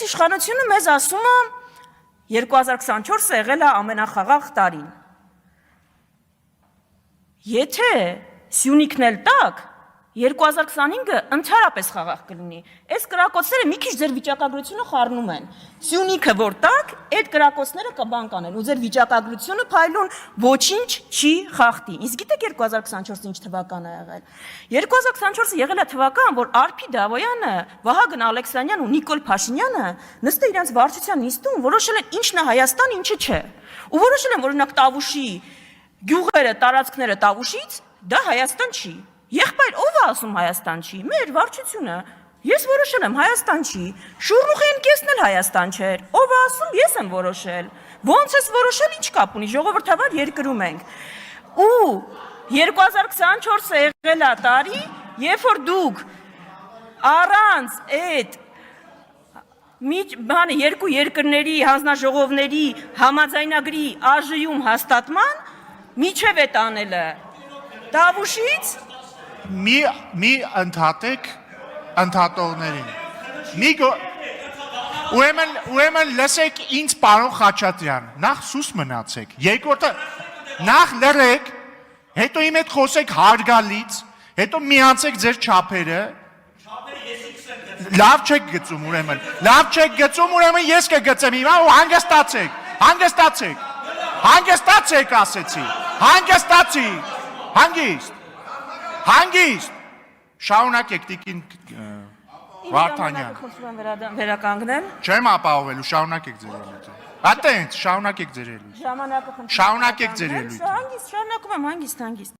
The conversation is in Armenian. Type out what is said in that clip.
իշխանությունը մեզ ասում է 2024-ը եղել է ամենախաղաղ տարին։ Եթե Սյունիքն էլ տակ, 2025-ը ընդհանրապես խաղաղ կլինի։ Այս կրակոցները մի քիչ ձեր վիճակագրությունը խառնում են։ Սյունիքը որ տակ, այդ կրակոցները կբան կանեն, ու ձեր վիճակագրությունը փայլուն ոչինչ չի խախտի։ Իսկ գիտեք 2024-ը ինչ թվական է եղել։ 2024-ը եղել է թվական, որ Արփի Դավոյանը, Վահագն Ալեքսանյանն ու Նիկոլ Փաշինյանը նստել իրենց վարչության նիստում որոշել են ինչն է Հայաստան, ինչը չէ։ Ու որոշել են, որ օրինակ Տավուշի գյուղերը, տարածքները Տավուշից դա Հայաստան չի։ Եղբայր, ով է ասում Հայաստան չի։ Մեր վարչությունը։ Ես որոշել եմ Հայաստան չի։ Շուռուխի ընկեսն էլ Հայաստան չէր։ Ով է ասում, ես եմ որոշել։ Ոնց ես որոշել, ինչ կապ ունի, ժողովրդավար երկրում ենք։ Ու 2024-ը եղել է տարի, երբ որ դուք առանց այդ բանը երկու երկրների հանձնաժողովների համաձայնագրի ԱԺ-ում հաստատման միջև է տանելը Տավուշից մի ընդհատեք ընդհատողներին։ Ուրեմն լսեք ինձ պարոն Խաչատրյան, նախ սուս մնացեք, երկրորդը նախ լռեք, հետո իմ հետ խոսեք հարգալից, հետո միացեք ձեր չափերը։ Լավ չեք գծում ուրեմն ես կգծեմ հիմա ու հանգստացեք ասեցի, հանգիստ, շարունակեք տիկին Վարդանյան։ Վերականգնեմ։ Չեմ ապահովելու, շարունակեք ձեր ելույթը։ Այտենց, շարունակեք ձեր ելույթը։ Ժամանակը խնդրում եմ։ Շարունակեք ձեր ելույթը։ Հանգիստ, շարունակում եմ հանգիստ։